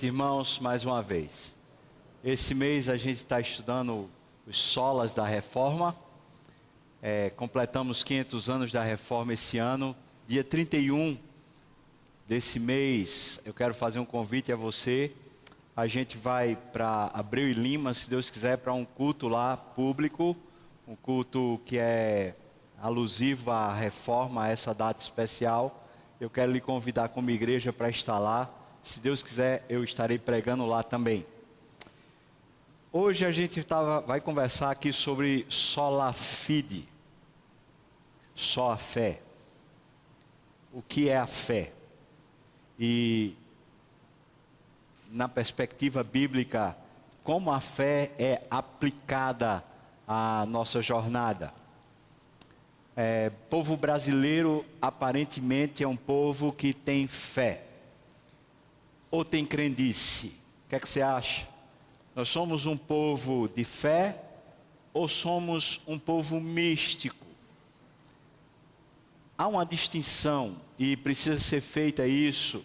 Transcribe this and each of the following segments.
noite, irmãos, mais uma vez. Esse mês a gente está estudando os solas da Reforma. Completamos 500 anos da Reforma esse ano. Dia 31 desse mês, eu quero fazer um convite a você. A gente vai para Abreu e Lima, se Deus quiser, para um culto lá público. Um culto que é alusivo à Reforma, a essa data especial. Eu quero lhe convidar como igreja para estar lá. Se Deus quiser, eu estarei pregando lá também. Hoje a gente vai conversar aqui sobre sola fide, só a fé. O que é a fé? E na perspectiva bíblica, como a fé é aplicada à nossa jornada. Povo brasileiro aparentemente é um povo que tem fé. Ou tem crendice? O que é que você acha? Nós somos um povo de fé ou somos um povo místico? Há uma distinção e precisa ser feita isso,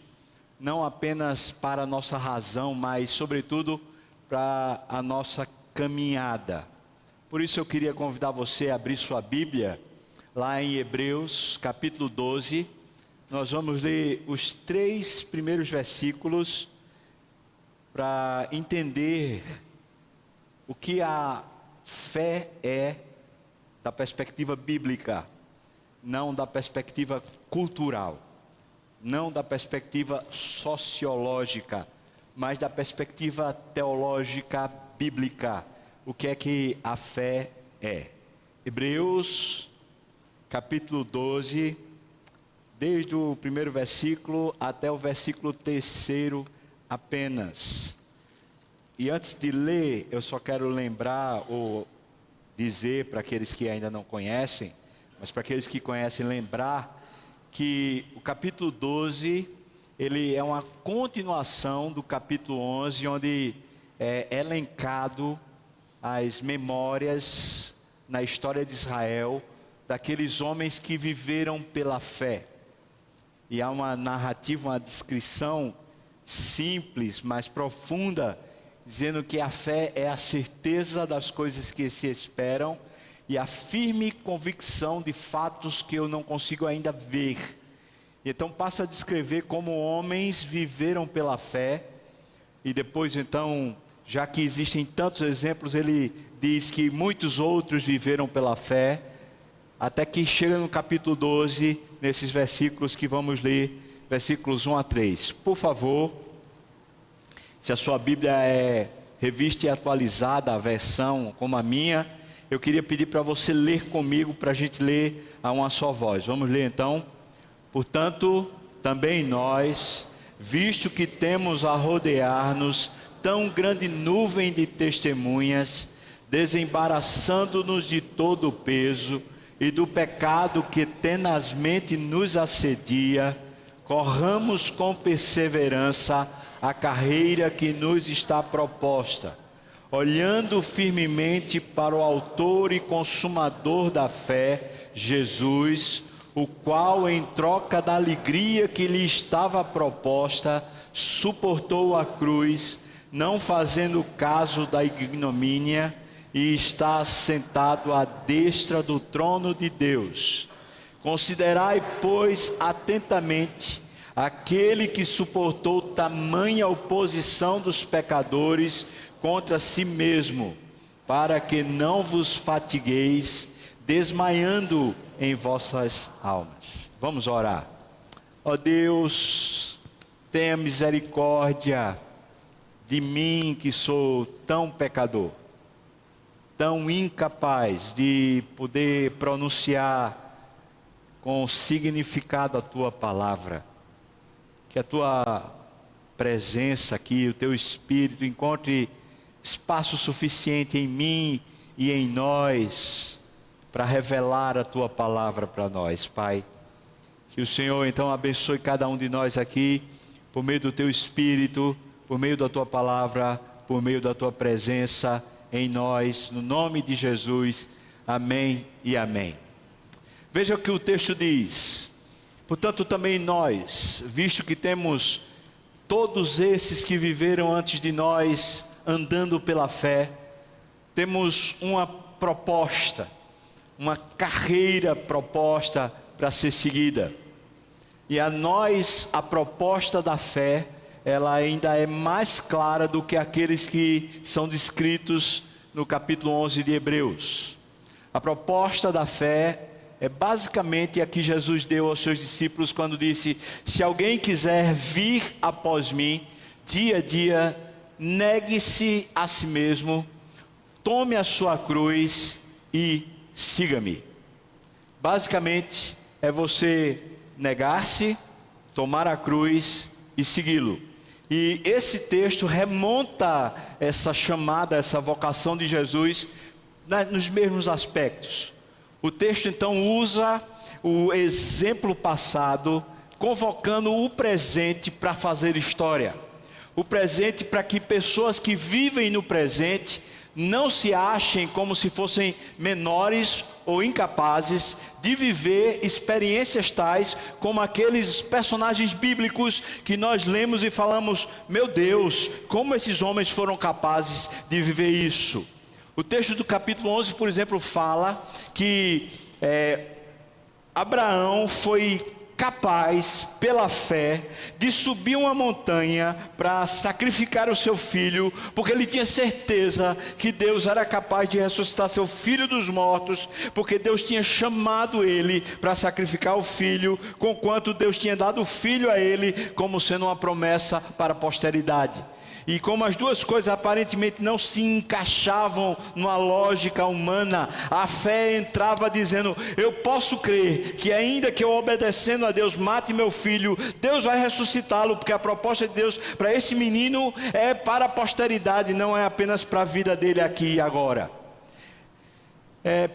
não apenas para a nossa razão, mas sobretudo para a nossa caminhada. Por isso eu queria convidar você a abrir sua Bíblia, lá em Hebreus capítulo 12, nós vamos ler os 3 primeiros versículos para entender o que a fé é da perspectiva bíblica, não da perspectiva cultural, não da perspectiva sociológica, mas da perspectiva teológica bíblica. O que é que a fé é? Hebreus capítulo 12, desde o primeiro versículo até o versículo 3 apenas. E antes de ler, eu só quero lembrar ou dizer para aqueles que ainda não conhecem, mas para aqueles que conhecem, lembrar que o capítulo 12, ele é uma continuação do capítulo 11, onde é elencado as memórias na história de Israel, daqueles homens que viveram pela fé. E há uma narrativa, uma descrição simples, mas profunda, dizendo que a fé é a certeza das coisas que se esperam e a firme convicção de fatos que eu não consigo ainda ver. Então passa a descrever como homens viveram pela fé. E depois então, já que existem tantos exemplos, ele diz que muitos outros viveram pela fé, até que chega no capítulo 12, nesses versículos que vamos ler, versículos 1 a 3. Por favor, se a sua Bíblia é revista e atualizada, a versão como a minha, eu queria pedir para você ler comigo, para a gente ler a uma só voz. Vamos ler então? Portanto, também nós, visto que temos a rodear-nos tão grande nuvem de testemunhas, desembaraçando-nos de todo o peso e do pecado que tenazmente nos assedia, corramos com perseverança a carreira que nos está proposta, olhando firmemente para o autor e consumador da fé, Jesus, o qual, em troca da alegria que lhe estava proposta, suportou a cruz, não fazendo caso da ignomínia, e está sentado à destra do trono de Deus. Considerai, pois, atentamente aquele que suportou tamanha oposição dos pecadores contra si mesmo, para que não vos fatigueis, desmaiando em vossas almas. Vamos orar. Ó Deus, tenha misericórdia de mim que sou tão pecador, tão incapaz de poder pronunciar com significado a tua palavra. Que a tua presença aqui, o teu Espírito encontre espaço suficiente em mim e em nós para revelar a tua palavra para nós, Pai. Que o Senhor então abençoe cada um de nós aqui, por meio do teu Espírito, por meio da tua palavra, por meio da tua presença em nós, no nome de Jesus, amém e amém. Veja o que o texto diz: portanto também nós, visto que temos todos esses que viveram antes de nós, andando pela fé, temos uma proposta, uma carreira proposta para ser seguida. E a nós, a proposta da fé, ela ainda é mais clara do que aqueles que são descritos no capítulo 11 de Hebreus. A proposta da fé é basicamente a que Jesus deu aos seus discípulos quando disse: se alguém quiser vir após mim, dia a dia, negue-se a si mesmo, tome a sua cruz e siga-me. Basicamente é você negar-se, tomar a cruz e segui-lo. E esse texto remonta essa chamada, essa vocação de Jesus nos mesmos aspectos. O texto então usa o exemplo passado, convocando o presente para fazer história. O presente para que pessoas que vivem no presente não se achem como se fossem menores ou incapazes de viver experiências tais como aqueles personagens bíblicos que nós lemos e falamos: meu Deus, como esses homens foram capazes de viver isso. O texto do capítulo 11, por exemplo, fala que Abraão foi capaz, pela fé, de subir uma montanha para sacrificar o seu filho, porque ele tinha certeza que Deus era capaz de ressuscitar seu filho dos mortos, porque Deus tinha chamado ele para sacrificar o filho, conquanto Deus tinha dado o filho a ele como sendo uma promessa para a posteridade. E como as duas coisas aparentemente não se encaixavam numa lógica humana, a fé entrava dizendo: eu posso crer que ainda que eu obedecendo a Deus mate meu filho, Deus vai ressuscitá-lo, porque a proposta de Deus para esse menino é para a posteridade, não é apenas para a vida dele aqui e agora.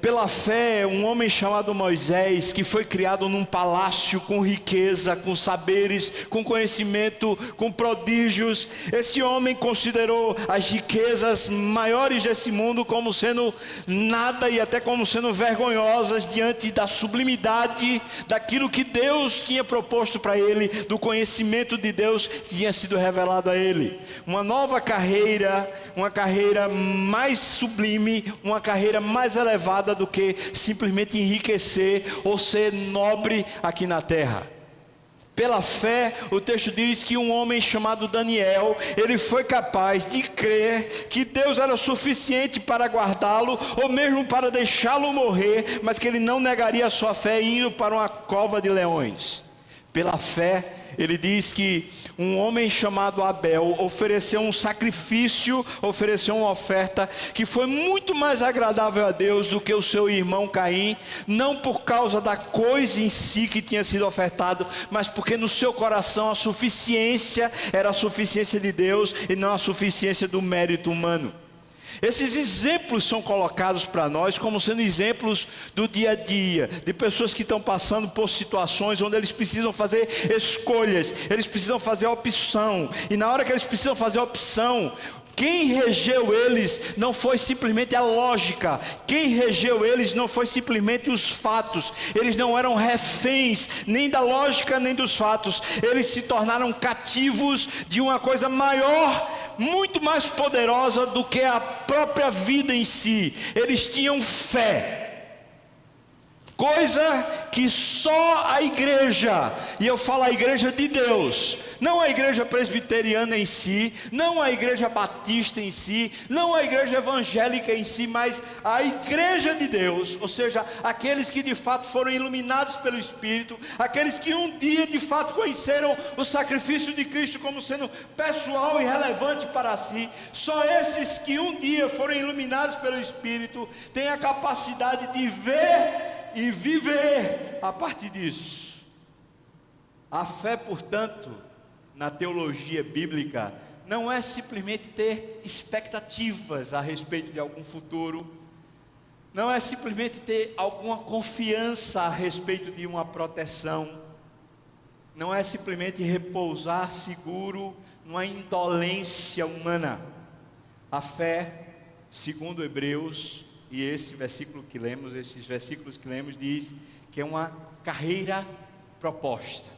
Pela fé, um homem chamado Moisés, que foi criado num palácio com riqueza, com saberes, com conhecimento, com prodígios, esse homem considerou as riquezas maiores desse mundo como sendo nada e até como sendo vergonhosas diante da sublimidade daquilo que Deus tinha proposto para ele, do conhecimento de Deus que tinha sido revelado a ele. Uma nova carreira, uma carreira mais sublime, uma carreira mais elevada do que simplesmente enriquecer ou ser nobre aqui na terra. Pela fé, o texto diz que um homem chamado Daniel, ele foi capaz de crer que Deus era suficiente para guardá-lo, ou mesmo para deixá-lo morrer, mas que ele não negaria a sua fé indo para uma cova de leões. Pela fé, ele diz que um homem chamado Abel ofereceu um sacrifício, ofereceu uma oferta que foi muito mais agradável a Deus do que o seu irmão Caim, não por causa da coisa em si que tinha sido ofertado, mas porque no seu coração a suficiência era a suficiência de Deus e não a suficiência do mérito humano. Esses exemplos são colocados para nós como sendo exemplos do dia a dia, de pessoas que estão passando por situações onde eles precisam fazer escolhas, eles precisam fazer opção, e na hora que eles precisam fazer opção, quem regeu eles não foi simplesmente a lógica, quem regeu eles não foi simplesmente os fatos, eles não eram reféns nem da lógica nem dos fatos, eles se tornaram cativos de uma coisa maior, muito mais poderosa do que a própria vida em si. Eles tinham fé, coisa que só a igreja, e eu falo a igreja de Deus, não a igreja presbiteriana em si, não a igreja batista em si, não a igreja evangélica em si, mas a igreja de Deus, ou seja, aqueles que de fato foram iluminados pelo Espírito, aqueles que um dia de fato conheceram o sacrifício de Cristo como sendo pessoal e relevante para si. Só esses que um dia foram iluminados pelo Espírito têm a capacidade de ver e viver a partir disso. A fé, portanto, na teologia bíblica, não é simplesmente ter expectativas a respeito de algum futuro, não é simplesmente ter alguma confiança a respeito de uma proteção, não é simplesmente repousar seguro numa indolência humana. A fé, segundo Hebreus, e esse versículo que lemos, esses versículos que lemos, diz que é uma carreira proposta.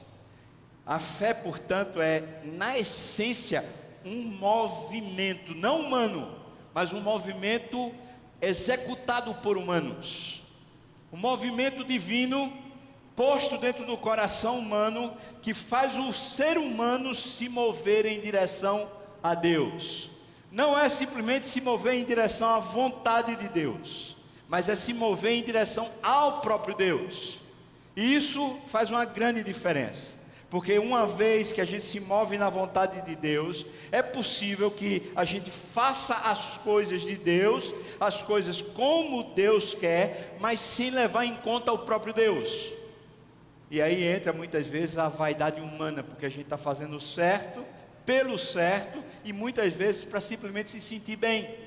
A fé, portanto, é, na essência, um movimento, não humano, mas um movimento executado por humanos. Um movimento divino posto dentro do coração humano que faz o ser humano se mover em direção a Deus. Não é simplesmente se mover em direção à vontade de Deus, mas é se mover em direção ao próprio Deus. E isso faz uma grande diferença. Porque uma vez que a gente se move na vontade de Deus, é possível que a gente faça as coisas de Deus, as coisas como Deus quer, mas sem levar em conta o próprio Deus. E aí entra muitas vezes a vaidade humana, porque a gente está fazendo o certo, pelo certo, e muitas vezes para simplesmente se sentir bem.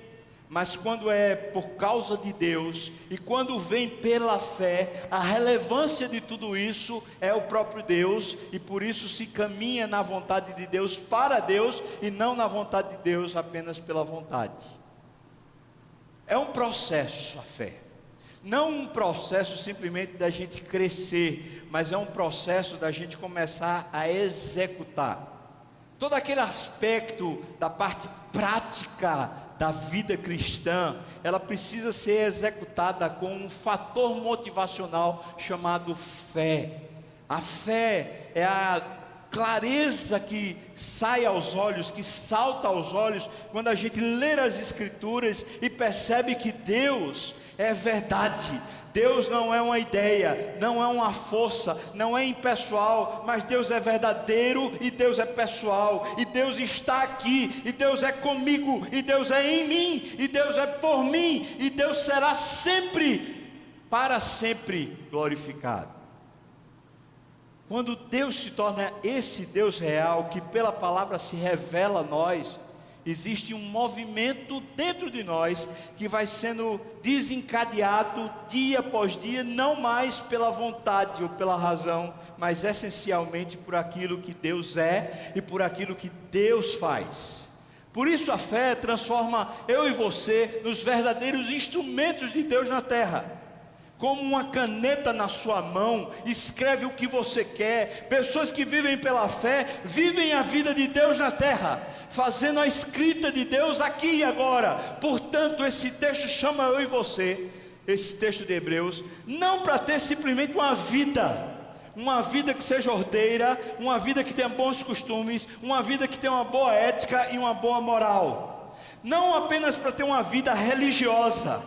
Mas quando é por causa de Deus, e quando vem pela fé, a relevância de tudo isso é o próprio Deus, e por isso se caminha na vontade de Deus para Deus, e não na vontade de Deus apenas pela vontade. É um processo a fé, não um processo simplesmente da gente crescer, mas é um processo da gente começar a executar. Todo aquele aspecto da parte prática da vida cristã, ela precisa ser executada com um fator motivacional chamado fé. A fé é a clareza que sai aos olhos, que salta aos olhos, quando a gente lê as Escrituras e percebe que Deus é verdade. Deus não é uma ideia, não é uma força, não é impessoal, mas Deus é verdadeiro e Deus é pessoal, e Deus está aqui, e Deus é comigo, e Deus é em mim, e Deus é por mim, e Deus será sempre, para sempre glorificado. Quando Deus se torna esse Deus real, que pela palavra se revela a nós, existe um movimento dentro de nós que vai sendo desencadeado dia após dia, não mais pela vontade ou pela razão, mas essencialmente por aquilo que Deus é e por aquilo que Deus faz. Por isso a fé transforma eu e você nos verdadeiros instrumentos de Deus na terra. Como uma caneta na sua mão, escreve o que você quer. Pessoas que vivem pela fé, vivem a vida de Deus na terra, fazendo a escrita de Deus aqui e agora. Portanto, esse texto chama eu e você, esse texto de Hebreus, não para ter simplesmente uma vida que seja ordeira, uma vida que tenha bons costumes, uma vida que tenha uma boa ética e uma boa moral, não apenas para ter uma vida religiosa.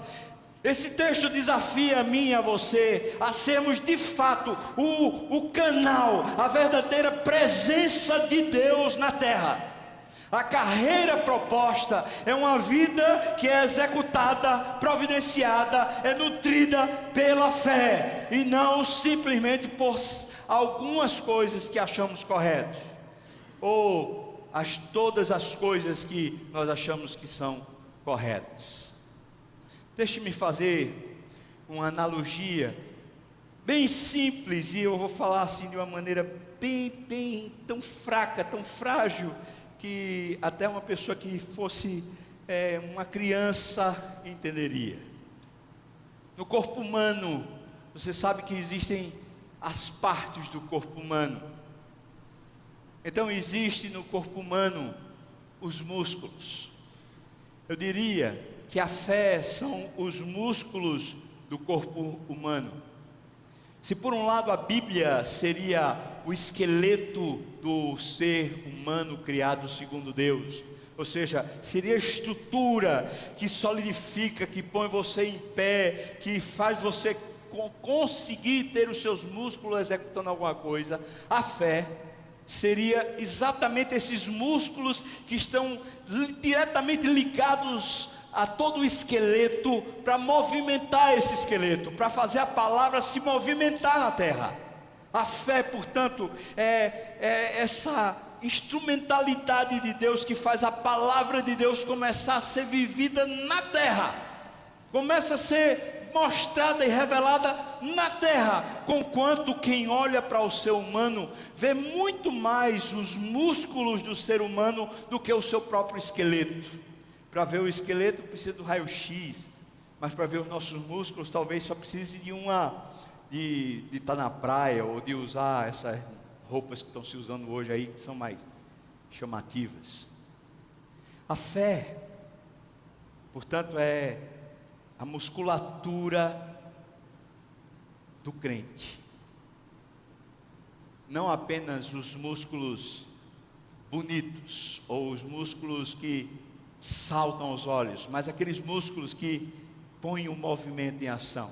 Esse texto desafia a mim e a você a sermos de fato o canal, a verdadeira presença de Deus na terra. A carreira proposta é uma vida que é executada, providenciada, é nutrida pela fé, e não simplesmente por algumas coisas que achamos corretas, ou todas as coisas que nós achamos que são corretas. Deixe-me fazer uma analogia bem simples, e eu vou falar assim de uma maneira bem tão fraca, tão frágil, que até uma pessoa que fosse uma criança entenderia. No corpo humano, você sabe que existem as partes do corpo humano. Então existe no corpo humano os músculos. Eu diria que a fé são os músculos do corpo humano. Se por um lado a Bíblia seria o esqueleto do ser humano criado segundo Deus, ou seja, seria a estrutura que solidifica, que põe você em pé, que faz você conseguir ter os seus músculos executando alguma coisa. A fé seria exatamente esses músculos que estão diretamente ligados a todo o esqueleto, para movimentar esse esqueleto, para fazer a palavra se movimentar na terra. A fé, portanto, é essa instrumentalidade de Deus que faz a palavra de Deus começar a ser vivida na terra, começa a ser mostrada e revelada na terra, conquanto quem olha para o ser humano vê muito mais os músculos do ser humano do que o seu próprio esqueleto. Para ver o esqueleto precisa do raio-x, mas para ver os nossos músculos talvez só precise de estar na praia, ou de usar essas roupas que estão se usando hoje aí, que são mais chamativas. A fé, portanto, é a musculatura do crente. Não apenas os músculos bonitos, ou os músculos que saltam aos olhos, mas aqueles músculos que põem o movimento em ação.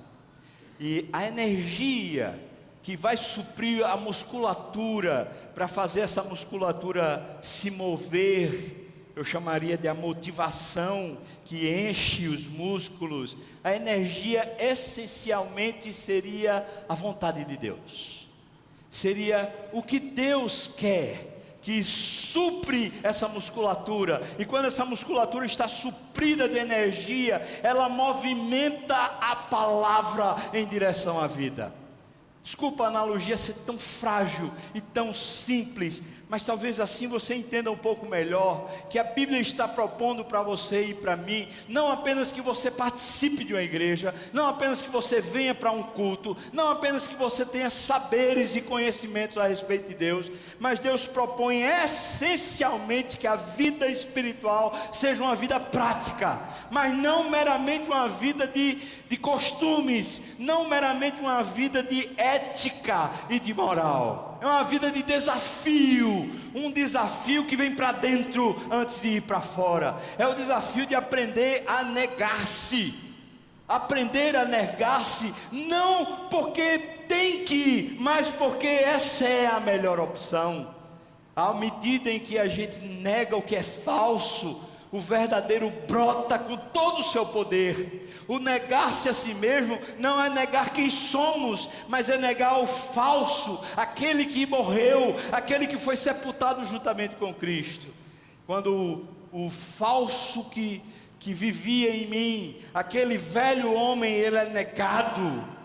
E a energia que vai suprir a musculatura, para fazer essa musculatura se mover, eu chamaria de a motivação que enche os músculos. A energia essencialmente seria a vontade de Deus, seria o que Deus quer, que supre essa musculatura. E quando essa musculatura está suprida de energia, ela movimenta a palavra em direção à vida. Desculpa a analogia ser tão frágil e tão simples, mas talvez assim você entenda um pouco melhor que a Bíblia está propondo para você e para mim, não apenas que você participe de uma igreja, não apenas que você venha para um culto, não apenas que você tenha saberes e conhecimentos a respeito de Deus, mas Deus propõe essencialmente que a vida espiritual seja uma vida prática, mas não meramente uma vida de costumes, não meramente uma vida de ética e de moral. É uma vida de desafio, um desafio que vem para dentro antes de ir para fora. É o desafio de aprender a negar-se. Aprender a negar-se, não porque tem que ir, mas porque essa é a melhor opção. À medida em que a gente nega o que é falso, o verdadeiro brota com todo o seu poder. O negar-se a si mesmo não é negar quem somos, mas é negar o falso, aquele que morreu, aquele que foi sepultado juntamente com Cristo. Quando o falso que vivia em mim, aquele velho homem, ele é negado,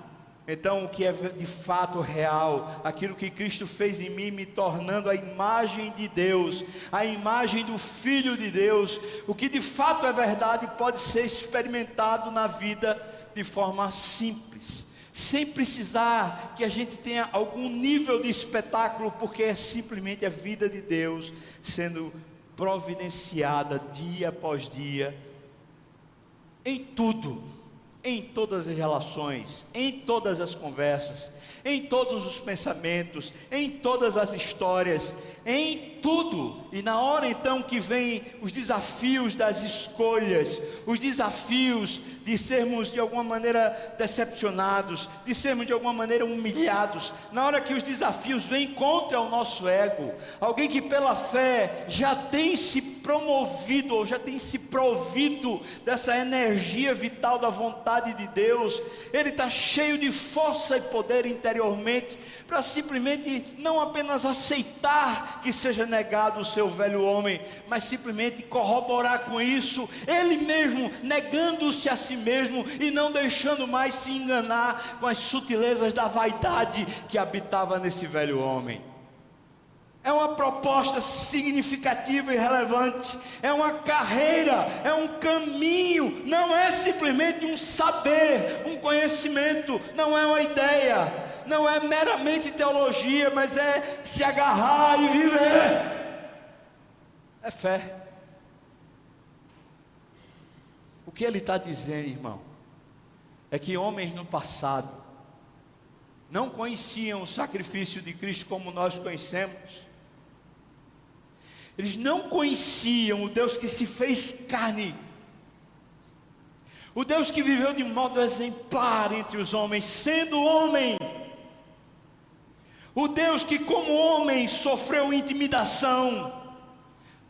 então o que é de fato real, aquilo que Cristo fez em mim, me tornando a imagem de Deus, a imagem do Filho de Deus, o que de fato é verdade pode ser experimentado na vida de forma simples, sem precisar que a gente tenha algum nível de espetáculo, porque é simplesmente a vida de Deus sendo providenciada dia após dia, em tudo. Em todas as relações, em todas as conversas, em todos os pensamentos, em todas as histórias, em tudo. E na hora então que vem os desafios das escolhas, os desafios de sermos de alguma maneira decepcionados, de sermos de alguma maneira humilhados, na hora que os desafios vêm contra o nosso ego, alguém que pela fé já tem se promovido, ou já tem se provido dessa energia vital da vontade de Deus, ele está cheio de força e poder interiormente, para simplesmente não apenas aceitar que seja negado o seu velho homem, mas simplesmente corroborar com isso, ele mesmo negando-se a si mesmo e não deixando mais se enganar com as sutilezas da vaidade que habitava nesse velho homem. É uma proposta significativa e relevante, é uma carreira, é um caminho, não é simplesmente um saber, um conhecimento, não é uma ideia, não é meramente teologia, mas é se agarrar e viver, é fé. O que ele está dizendo, irmão, é que homens no passado não conheciam o sacrifício de Cristo como nós conhecemos. Eles não conheciam o Deus que se fez carne, o Deus que viveu de modo exemplar entre os homens, sendo homem, o Deus que como homem sofreu intimidação,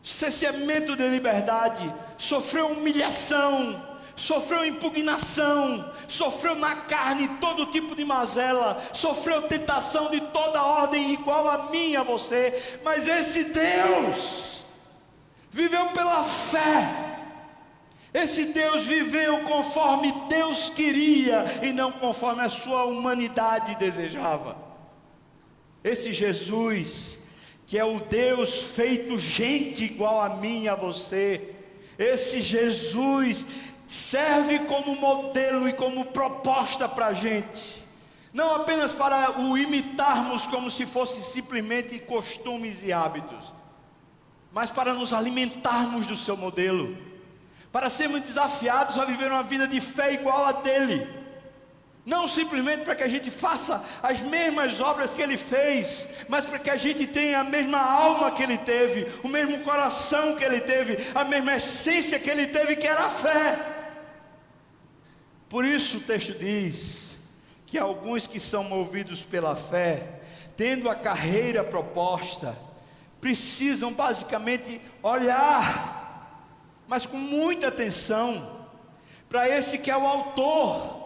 cerceamento de liberdade, sofreu humilhação, sofreu impugnação, sofreu na carne todo tipo de mazela, sofreu tentação de toda ordem igual a mim e a você, mas esse Deus viveu pela fé, esse Deus viveu conforme Deus queria e não conforme a sua humanidade desejava. Esse Jesus, que é o Deus feito gente igual a mim e a você, esse Jesus serve como modelo e como proposta para a gente. não apenas para o imitarmos como se fosse simplesmente costumes e hábitos, mas para nos alimentarmos do seu modelo, para sermos desafiados a viver uma vida de fé igual a dele, não simplesmente para que a gente faça as mesmas obras que ele fez, mas para que a gente tenha a mesma alma que ele teve, o mesmo coração que ele teve, a mesma essência que ele teve, que era a fé. Por isso o texto diz que alguns que são movidos pela fé, tendo a carreira proposta, precisam basicamente olhar, mas com muita atenção, para esse que é o autor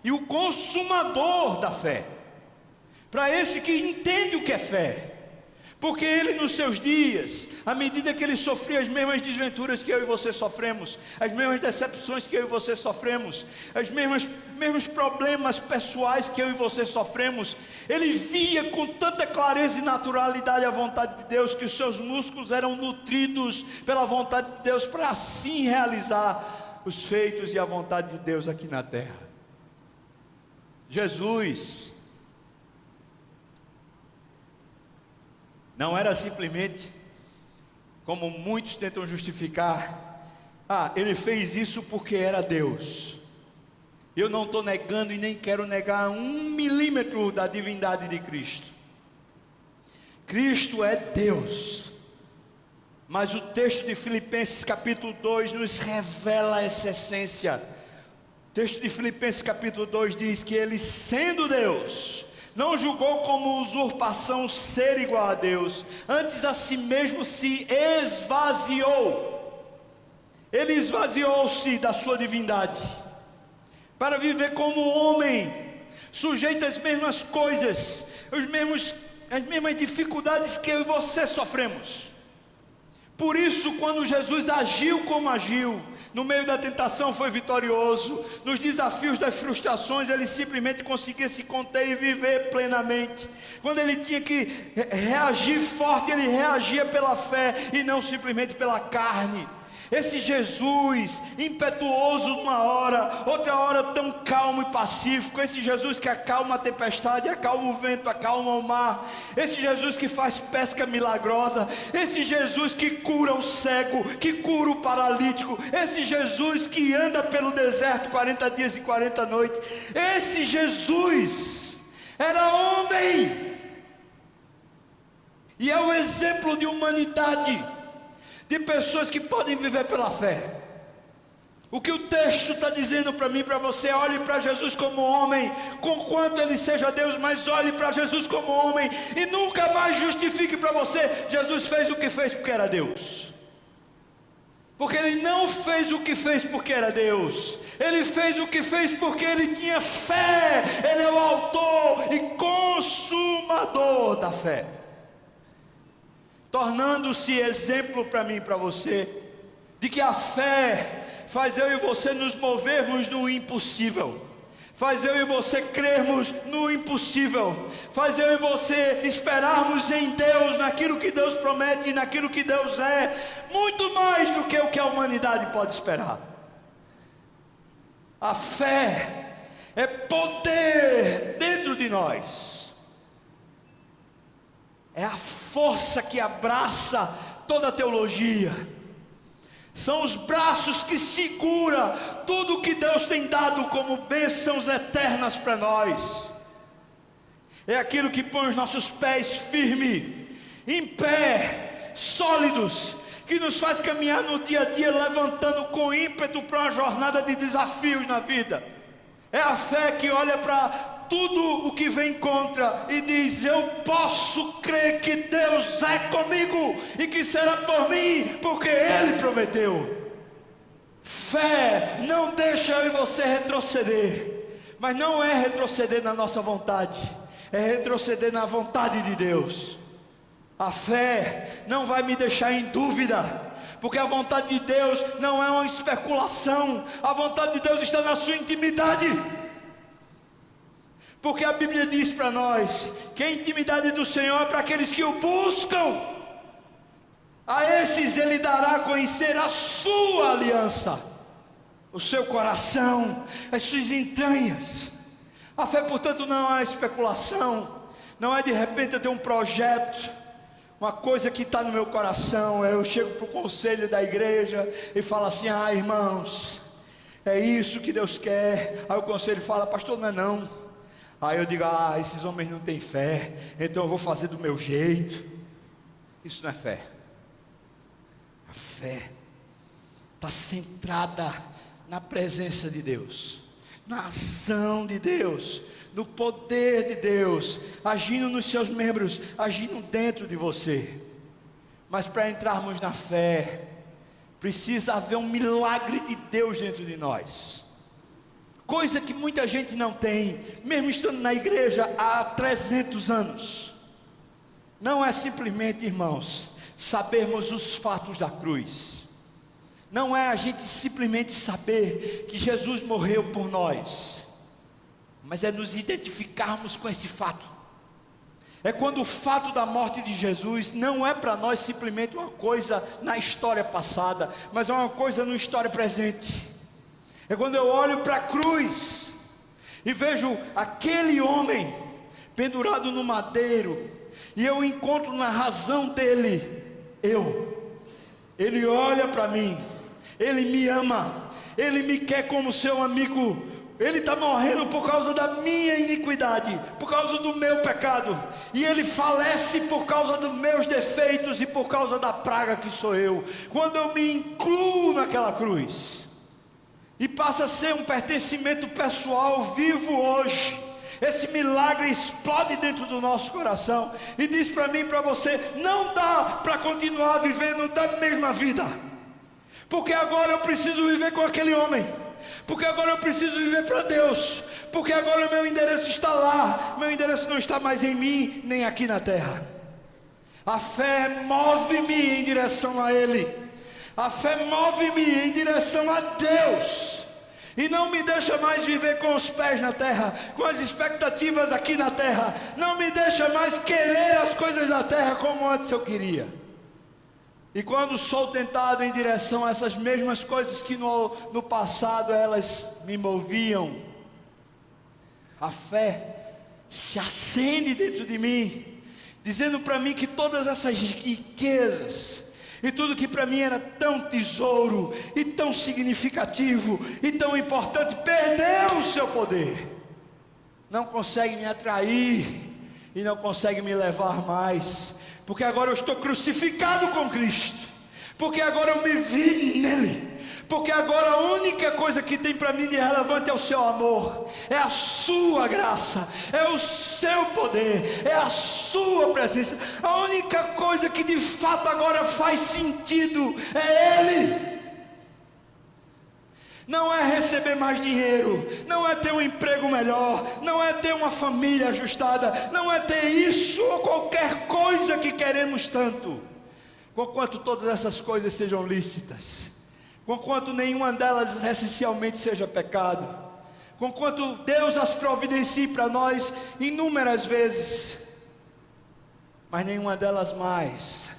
e o consumador da fé, para esse que entende o que é fé, porque ele nos seus dias, à medida que ele sofria as mesmas desventuras que eu e você sofremos, as mesmas decepções que eu e você sofremos, os mesmos problemas pessoais que eu e você sofremos, ele via com tanta clareza e naturalidade a vontade de Deus, que os seus músculos eram nutridos pela vontade de Deus, para assim realizar os feitos e a vontade de Deus aqui na terra. Jesus não era simplesmente, como muitos tentam justificar, ele fez isso porque era Deus. Eu não estou negando e nem quero negar 1 milímetro da divindade de Cristo. Cristo é Deus, mas o texto de Filipenses capítulo 2 nos revela essa essência. O texto de Filipenses capítulo 2 diz que ele, sendo Deus, não julgou como usurpação ser igual a Deus, antes a si mesmo se esvaziou. Ele esvaziou-se da sua divindade, para viver como homem, sujeito às mesmas coisas, as mesmas dificuldades que eu e você sofremos. Por isso, quando Jesus agiu como agiu, no meio da tentação foi vitorioso, nos desafios das frustrações ele simplesmente conseguia se conter e viver plenamente. Quando ele tinha que reagir forte, ele reagia pela fé e não simplesmente pela carne. Esse Jesus impetuoso numa hora, outra hora tão calmo e pacífico, esse Jesus que acalma a tempestade, acalma o vento, acalma o mar, esse Jesus que faz pesca milagrosa, esse Jesus que cura o cego, que cura o paralítico, esse Jesus que anda pelo deserto 40 dias e 40 noites, esse Jesus era homem, e é o exemplo de humanidade, de pessoas que podem viver pela fé. O que o texto está dizendo para mim e para você: olhe para Jesus como homem, conquanto ele seja Deus, mas olhe para Jesus como homem, e nunca mais justifique para você, Jesus fez o que fez porque era Deus. Porque ele não fez o que fez porque era Deus, ele fez o que fez porque ele tinha fé, ele é o autor e consumador da fé, tornando-se exemplo para mim e para você, de que a fé faz eu e você nos movermos no impossível, faz eu e você crermos no impossível, faz eu e você esperarmos em Deus, naquilo que Deus promete, naquilo que Deus é, muito mais do que o que a humanidade pode esperar. A fé é poder dentro de nós, é a força que abraça toda a teologia, são os braços que seguram tudo que Deus tem dado como bênçãos eternas para nós, é aquilo que põe os nossos pés firmes, em pé, sólidos, que nos faz caminhar no dia a dia, levantando com ímpeto para uma jornada de desafios na vida. É a fé que olha para tudo o que vem contra e diz: eu posso crer que Deus é comigo e que será por mim, porque Ele prometeu. Fé não deixa eu e você retroceder, mas não é retroceder na nossa vontade, é retroceder na vontade de Deus. A fé não vai me deixar em dúvida, porque a vontade de Deus não é uma especulação, a vontade de Deus está na sua intimidade. Porque a Bíblia diz para nós que a intimidade do Senhor é para aqueles que o buscam. A esses Ele dará a conhecer a sua aliança, o seu coração, as suas entranhas. A fé, portanto, não é especulação, não é de repente eu tenho um projeto, uma coisa que está no meu coração. Eu chego para o conselho da igreja e falo assim: ah, irmãos, é isso que Deus quer. Aí o conselho fala: pastor, não é não. Aí eu digo: ah, esses homens não têm fé, então eu vou fazer do meu jeito. Isso não é fé. A fé está centrada na presença de Deus, na ação de Deus, no poder de Deus, agindo nos seus membros, agindo dentro de você. Mas para entrarmos na fé, precisa haver um milagre de Deus dentro de nós, coisa que muita gente não tem, mesmo estando na igreja há 300 anos. Não é simplesmente, irmãos, sabermos os fatos da cruz, não é a gente simplesmente saber que Jesus morreu por nós, mas é nos identificarmos com esse fato. É quando o fato da morte de Jesus não é para nós simplesmente uma coisa na história passada, mas é uma coisa na história presente. É quando eu olho para a cruz e vejo aquele homem pendurado no madeiro, e eu encontro na razão dele, ele olha para mim, ele me ama, ele me quer como seu amigo. Ele está morrendo por causa da minha iniquidade, por causa do meu pecado, e ele falece por causa dos meus defeitos e por causa da praga que sou eu. Quando eu me incluo naquela cruz, e passa a ser um pertencimento pessoal vivo hoje, esse milagre explode dentro do nosso coração e diz para mim e para você: não dá para continuar vivendo da mesma vida, porque agora eu preciso viver com aquele homem, porque agora eu preciso viver para Deus, porque agora o meu endereço está lá, meu endereço não está mais em mim, nem aqui na terra. A fé move-me em direção a Ele, a fé move-me em direção a Deus, e não me deixa mais viver com os pés na terra, com as expectativas aqui na terra, não me deixa mais querer as coisas da terra como antes eu queria. E quando sou tentado em direção a essas mesmas coisas que no passado elas me moviam, a fé se acende dentro de mim, dizendo para mim que todas essas riquezas e tudo que para mim era tão tesouro e tão significativo e tão importante, perdeu o seu poder, não consegue me atrair e não consegue me levar mais, porque agora eu estou crucificado com Cristo, porque agora eu me vi nele, porque agora a única coisa que tem para mim de relevante é o seu amor, é a sua graça, é o seu poder, é a sua presença. A única coisa que de fato agora faz sentido é Ele. Não é receber mais dinheiro, não é ter um emprego melhor, não é ter uma família ajustada, não é ter isso ou qualquer coisa que queremos tanto, conquanto todas essas coisas sejam lícitas, conquanto nenhuma delas essencialmente seja pecado, conquanto Deus as providencie para nós inúmeras vezes, mas nenhuma delas mais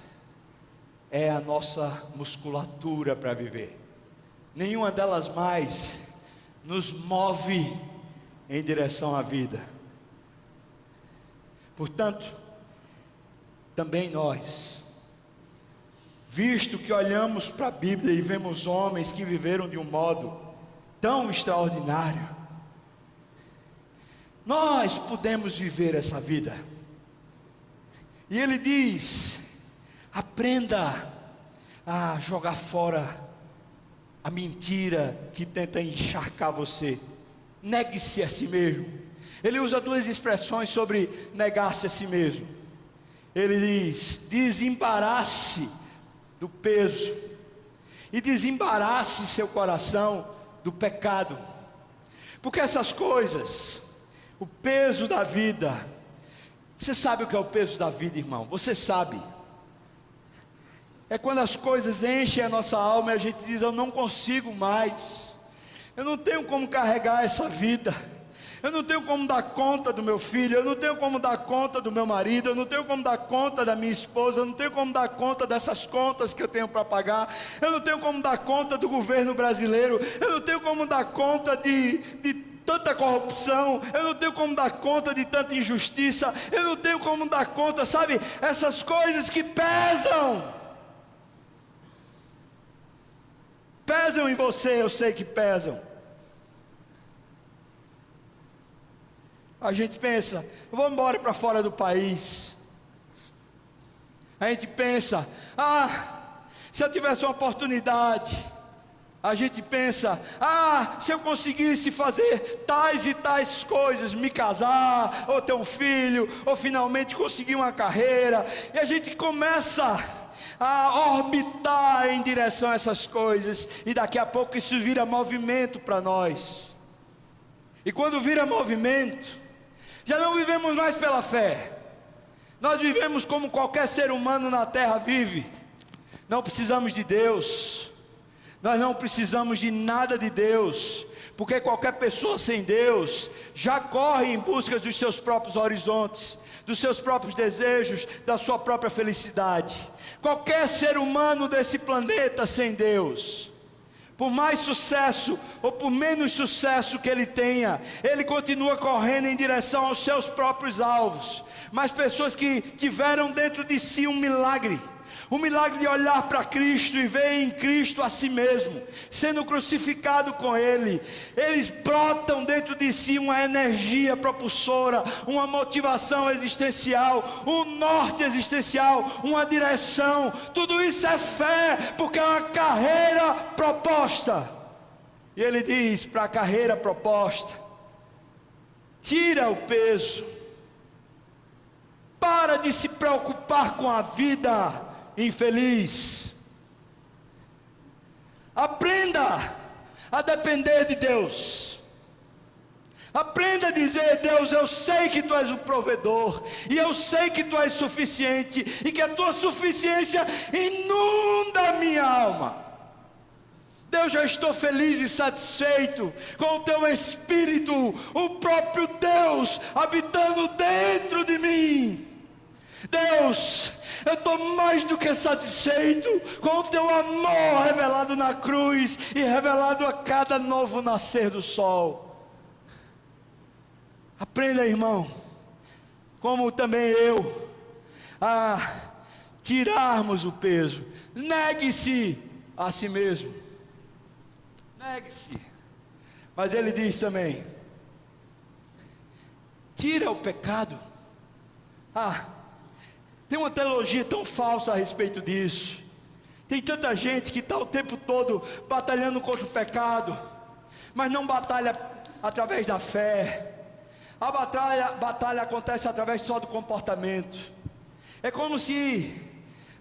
é a nossa musculatura para viver. Nenhuma delas mais nos move em direção à vida. Portanto, também nós, visto que olhamos para a Bíblia e vemos homens que viveram de um modo tão extraordinário, nós podemos viver essa vida. E ele diz: aprenda a jogar fora a mentira que tenta encharcar você. Negue-se a si mesmo. Ele usa duas expressões sobre negar-se a si mesmo. Ele diz: desembarace do peso e desembarace seu coração do pecado, porque essas coisas, o peso da vida, você sabe o que é o peso da vida, irmão? Você sabe. É quando as coisas enchem a nossa alma e a gente diz: eu não consigo mais, eu não tenho como carregar essa vida, eu não tenho como dar conta do meu filho, eu não tenho como dar conta do meu marido, eu não tenho como dar conta da minha esposa, eu não tenho como dar conta dessas contas que eu tenho para pagar, eu não tenho como dar conta do governo brasileiro, eu não tenho como dar conta de tanta corrupção, eu não tenho como dar conta de tanta injustiça, eu não tenho como dar conta, sabe, essas coisas que pesam em você, eu sei que pesam. A gente pensa, eu vou embora para fora do país. A gente pensa, se eu tivesse uma oportunidade. A gente pensa, se eu conseguisse fazer tais e tais coisas, me casar, ou ter um filho, ou finalmente conseguir uma carreira. E a gente começa a orbitar em direção a essas coisas, e daqui a pouco isso vira movimento para nós. E quando vira movimento, já não vivemos mais pela fé, nós vivemos como qualquer ser humano na terra vive. Não precisamos de Deus, nós não precisamos de nada de Deus, porque qualquer pessoa sem Deus já corre em busca dos seus próprios horizontes, dos seus próprios desejos, da sua própria felicidade. Qualquer ser humano desse planeta sem Deus, por mais sucesso ou por menos sucesso que ele tenha, ele continua correndo em direção aos seus próprios alvos. Mas pessoas que tiveram dentro de si um milagre de olhar para Cristo e ver em Cristo a si mesmo, sendo crucificado com Ele, eles brotam dentro de si uma energia propulsora, uma motivação existencial, um norte existencial, uma direção. Tudo isso é fé, porque é uma carreira proposta. E ele diz, para a carreira proposta, tira o peso, para de se preocupar com a vida infeliz, aprenda a depender de Deus, aprenda a dizer: Deus, eu sei que Tu és o provedor, e eu sei que Tu és suficiente, e que a Tua suficiência inunda a minha alma. Deus, já estou feliz e satisfeito com o Teu Espírito, o próprio Deus habitando dentro de mim. Deus, eu estou mais do que satisfeito com o Teu amor revelado na cruz e revelado a cada novo nascer do sol. Aprenda, irmão, como também eu, a tirarmos o peso. Negue-se a si mesmo, negue-se. Mas ele diz também, tira o pecado. Tem uma teologia tão falsa a respeito disso. Tem tanta gente que está o tempo todo batalhando contra o pecado, mas não batalha através da fé. A batalha acontece através só do comportamento. É como se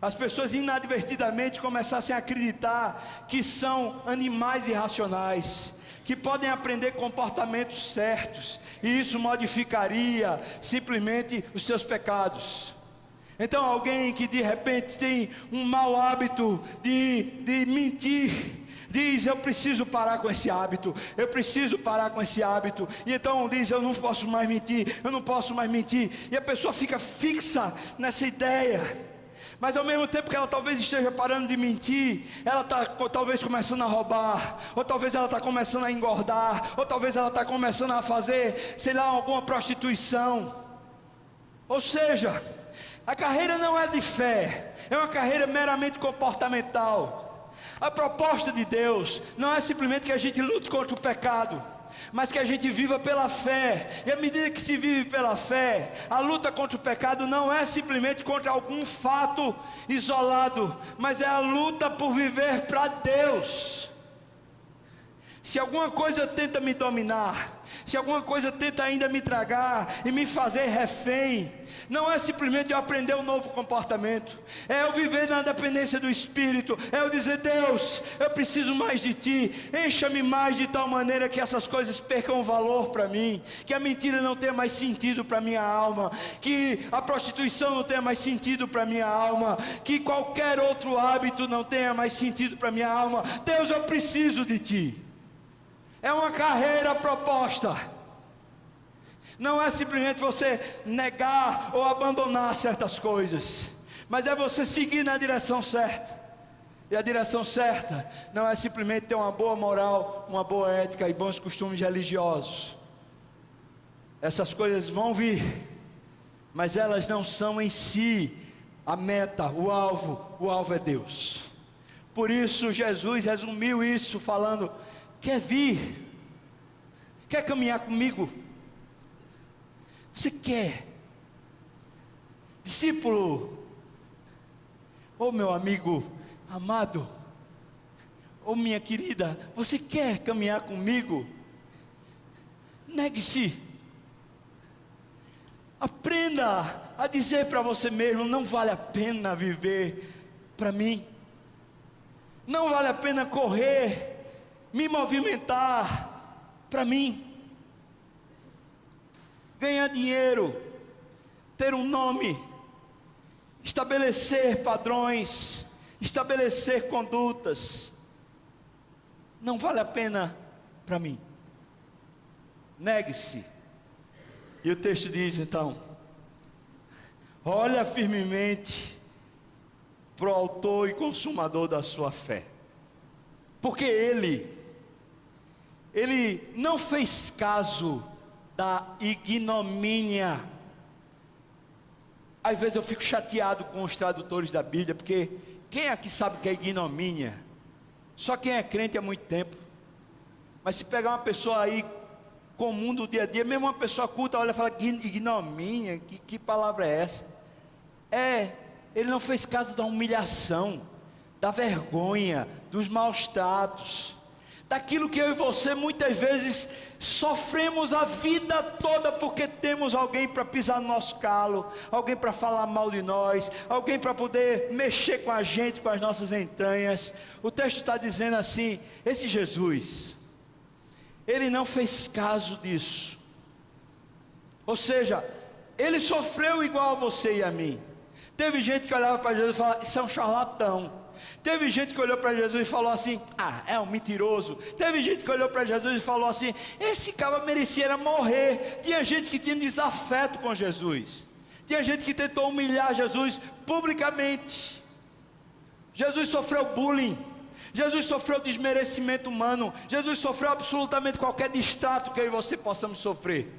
as pessoas inadvertidamente começassem a acreditar que são animais irracionais, que podem aprender comportamentos certos, e isso modificaria simplesmente os seus pecados. Então alguém que de repente tem um mau hábito de mentir, diz: eu preciso parar com esse hábito, eu preciso parar com esse hábito. E então diz: eu não posso mais mentir, eu não posso mais mentir. E a pessoa fica fixa nessa ideia. Mas ao mesmo tempo que ela talvez esteja parando de mentir, ela está talvez começando a roubar, ou talvez ela está começando a engordar, ou talvez ela está começando a fazer, sei lá, alguma prostituição. Ou seja, a carreira não é de fé, é uma carreira meramente comportamental. A proposta de Deus não é simplesmente que a gente lute contra o pecado, mas que a gente viva pela fé. E à medida que se vive pela fé, a luta contra o pecado não é simplesmente contra algum fato isolado, mas é a luta por viver para Deus. Se alguma coisa tenta me dominar, se alguma coisa tenta ainda me tragar e me fazer refém, não é simplesmente eu aprender um novo comportamento, é eu viver na dependência do Espírito, é eu dizer: Deus, eu preciso mais de Ti, encha-me mais de tal maneira que essas coisas percam valor para mim, que a mentira não tenha mais sentido para minha alma, que a prostituição não tenha mais sentido para minha alma, que qualquer outro hábito não tenha mais sentido para minha alma. Deus, eu preciso de Ti. É uma carreira proposta. Não é simplesmente você negar ou abandonar certas coisas, mas é você seguir na direção certa. E a direção certa não é simplesmente ter uma boa moral, uma boa ética e bons costumes religiosos, Essas coisas vão vir, mas elas não são em si a meta, o alvo é Deus. Por isso Jesus resumiu isso falando: quer vir? Quer caminhar comigo? Você quer? Discípulo, ou meu amigo amado, ou minha querida, você quer caminhar comigo? Negue-se. Aprenda a dizer para você mesmo: não vale a pena viver para mim, não vale a pena correr, me movimentar para mim, ganhar dinheiro, ter um nome, estabelecer padrões, estabelecer condutas, não vale a pena para mim. Negue-se. E o texto diz então: olha firmemente para o autor e consumador da sua fé, porque ele não fez caso da ignomínia. Às vezes eu fico chateado com os tradutores da Bíblia, porque quem aqui sabe o que é ignomínia? Só quem é crente há muito tempo. Mas se pegar uma pessoa aí comum do dia a dia, mesmo uma pessoa culta, olha e fala: ignomínia, que palavra é essa? Ele não fez caso da humilhação, da vergonha, dos maus tratos, daquilo que eu e você muitas vezes sofremos a vida toda, porque temos alguém para pisar no nosso calo, alguém para falar mal de nós, alguém para poder mexer com a gente, com as nossas entranhas. O texto está dizendo assim: esse Jesus, ele não fez caso disso. Ou seja, ele sofreu igual a você e a mim. Teve gente que olhava para Jesus e falava: isso é um charlatão. Teve gente que olhou para Jesus e falou assim: é um mentiroso. Teve gente que olhou para Jesus e falou assim: esse cara merecia morrer. Tinha gente que tinha desafeto com Jesus. Tinha gente que tentou humilhar Jesus publicamente. Jesus sofreu bullying. Jesus sofreu desmerecimento humano. Jesus sofreu absolutamente qualquer distrato que eu e você possamos sofrer.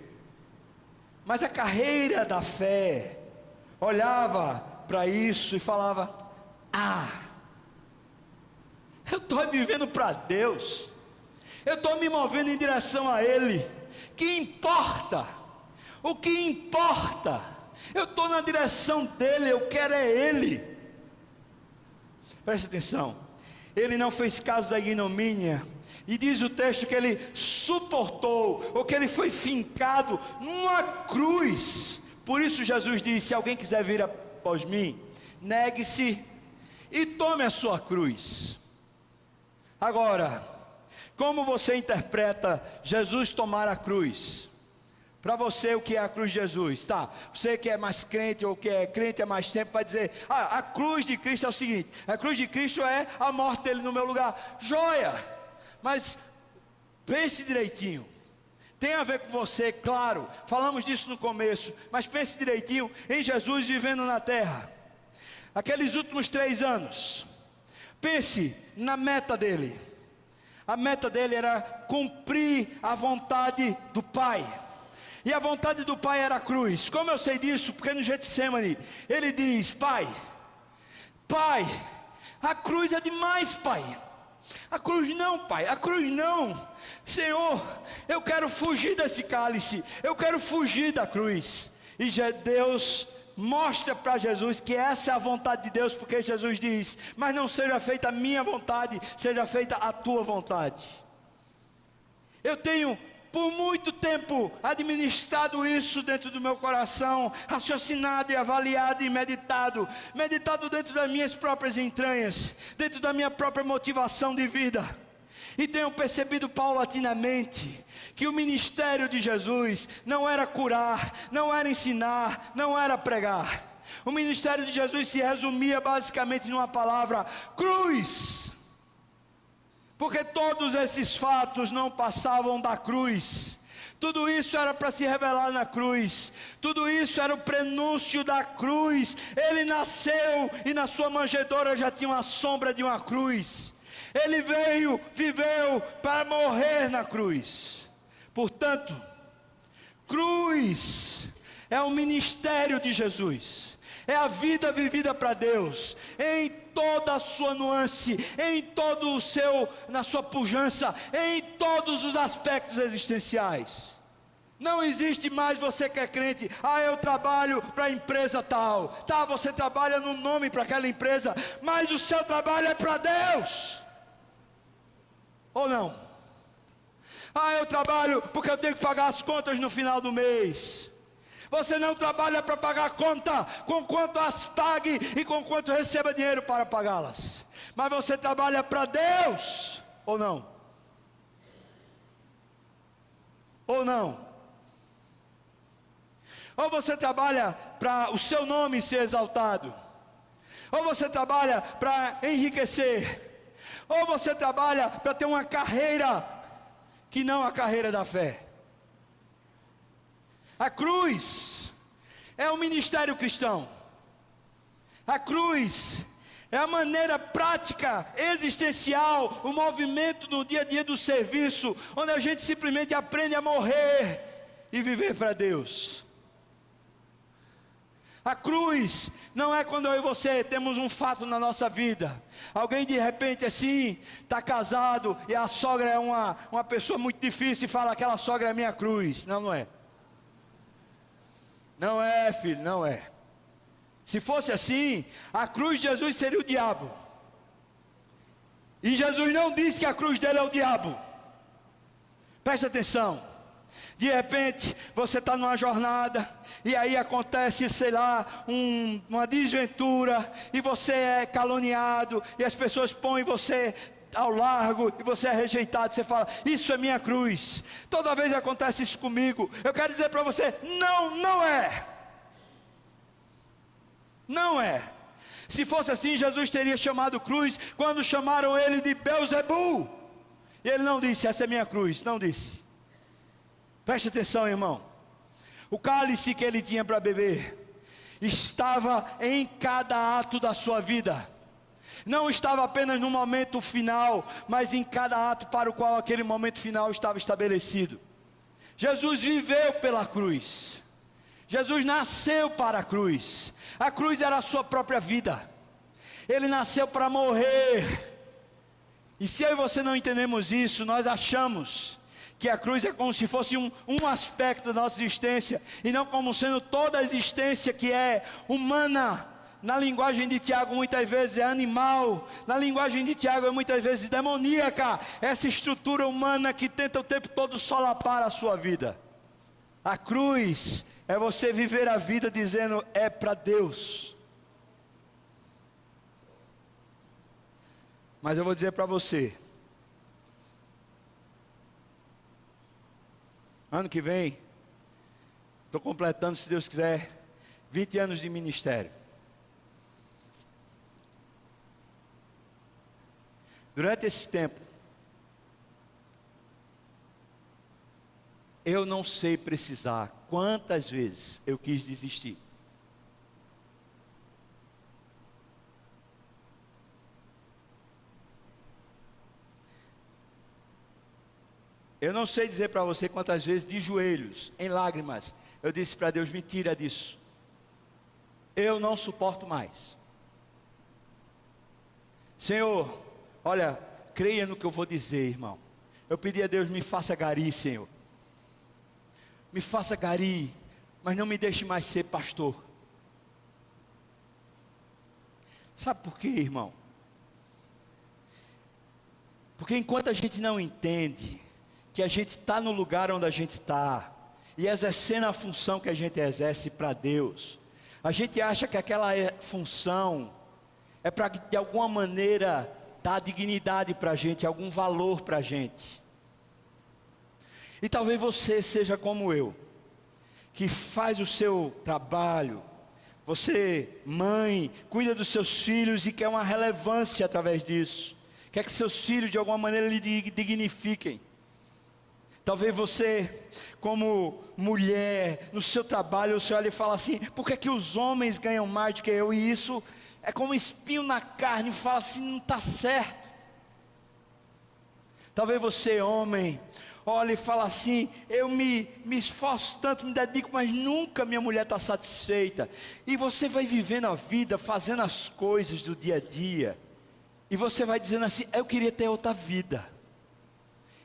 Mas a carreira da fé olhava para isso e falava: eu estou vivendo para Deus, eu estou me movendo em direção a Ele. Que importa? O que importa? Eu estou na direção dEle, eu quero é Ele. Preste atenção. Ele não fez caso da ignomínia, e diz o texto que ele suportou, ou que ele foi fincado numa cruz. Por isso Jesus disse: se alguém quiser vir após mim, negue-se e tome a sua cruz. Agora, como você interpreta Jesus tomar a cruz? Para você, o que é a cruz de Jesus? Tá, você que é mais crente, ou que é crente há mais tempo, vai dizer: a cruz de Cristo é o seguinte: a cruz de Cristo é a morte dele no meu lugar. Joia! Mas pense direitinho. Tem a ver com você, claro, falamos disso no começo, mas pense direitinho em Jesus vivendo na terra, aqueles últimos 3 anos. Pense na meta dele. A meta dele era cumprir a vontade do Pai, e a vontade do Pai era a cruz. Como eu sei disso? Porque no Getsemane ele diz: Pai, a cruz é demais, Pai. A cruz não, Pai, a cruz não. Senhor, eu quero fugir desse cálice, eu quero fugir da cruz. E Deus mostra para Jesus que essa é a vontade de Deus, porque Jesus diz: mas não seja feita a minha vontade, seja feita a tua vontade. Eu tenho por muito tempo administrado isso dentro do meu coração, raciocinado e avaliado e meditado dentro das minhas próprias entranhas, dentro da minha própria motivação de vida. E tenho percebido paulatinamente que o ministério de Jesus não era curar, não era ensinar, não era pregar. O ministério de Jesus se resumia basicamente numa palavra: cruz. Porque todos esses fatos não passavam da cruz. Tudo isso era para se revelar na cruz. Tudo isso era o prenúncio da cruz. Ele nasceu e na sua manjedoura já tinha uma sombra de uma cruz. Ele veio, viveu para morrer na cruz. Portanto, Cruz é o ministério de Jesus, é a vida vivida para Deus, em toda a sua nuance, em todo o seu, na sua pujança, em todos os aspectos existenciais. Não existe mais você que é crente, eu trabalho para a empresa tal, tá, você trabalha no nome para aquela empresa, mas o seu trabalho é para Deus, ou não? Eu trabalho porque eu tenho que pagar as contas no final do mês. Você não trabalha para pagar a conta com quanto as pague e com quanto receba dinheiro para pagá-las, mas você trabalha para Deus, ou não? Ou não? Ou você trabalha para o seu nome ser exaltado, ou você trabalha para enriquecer, ou você trabalha para ter uma carreira que não a carreira da fé. A cruz é o ministério cristão. A cruz é a maneira prática, existencial, o movimento no dia a dia do serviço, onde a gente simplesmente aprende a morrer e viver para Deus. A cruz não é quando eu e você temos um fato na nossa vida. Alguém de repente assim, está casado e a sogra é uma pessoa muito difícil e fala, aquela sogra é minha cruz. Não, não é. Não é, filho, não é. Se fosse assim, a cruz de Jesus seria o diabo. E Jesus não disse que a cruz dele é o diabo. Preste atenção. De repente, você está numa jornada, e aí acontece, sei lá, uma desventura, e você é caluniado, e as pessoas põem você ao largo, e você é rejeitado, você fala, isso é minha cruz. Toda vez acontece isso comigo. Eu quero dizer para você, não é. Não é. Se fosse assim, Jesus teria chamado cruz, quando chamaram ele de Belzebu. E ele não disse, essa é minha cruz, não disse. Preste atenção, irmão. O cálice que ele tinha para beber estava em cada ato da sua vida. Não estava apenas no momento final, mas em cada ato para o qual aquele momento final estava estabelecido. Jesus viveu pela cruz. Jesus nasceu para a cruz. A cruz era a sua própria vida. Ele nasceu para morrer. E se eu e você não entendemos isso, nós achamos que a cruz é como se fosse um aspecto da nossa existência, e não como sendo toda a existência que é humana. Na linguagem de Tiago muitas vezes é animal, na linguagem de Tiago é muitas vezes demoníaca, essa estrutura humana que tenta o tempo todo solapar a sua vida. A cruz é você viver a vida dizendo, é para Deus. Mas eu vou dizer para você, ano que vem, estou completando, se Deus quiser, 20 anos de ministério. Durante esse tempo, eu não sei precisar quantas vezes eu quis desistir. Eu não sei dizer para você quantas vezes de joelhos, em lágrimas, eu disse para Deus, me tira disso. Eu não suporto mais. Senhor, olha, creia no que eu vou dizer, irmão. Eu pedi a Deus, me faça gari, Senhor. Me faça gari, mas não me deixe mais ser pastor. Sabe por quê, irmão? Porque enquanto a gente não entende que a gente está no lugar onde a gente está, e exercendo a função que a gente exerce para Deus, a gente acha que aquela função é para de alguma maneira dar dignidade para a gente, algum valor para a gente. E talvez você seja como eu, que faz o seu trabalho, você, mãe, cuida dos seus filhos e quer uma relevância através disso, quer que seus filhos de alguma maneira lhe dignifiquem. Talvez você, como mulher, no seu trabalho, você olha e fala assim, por que é que os homens ganham mais do que eu? E isso é como um espinho na carne, e fala assim, não está certo. Talvez você, homem, olha e fala assim: eu me esforço tanto, me dedico, mas nunca minha mulher está satisfeita. E você vai vivendo a vida, fazendo as coisas do dia a dia, e você vai dizendo assim: eu queria ter outra vida,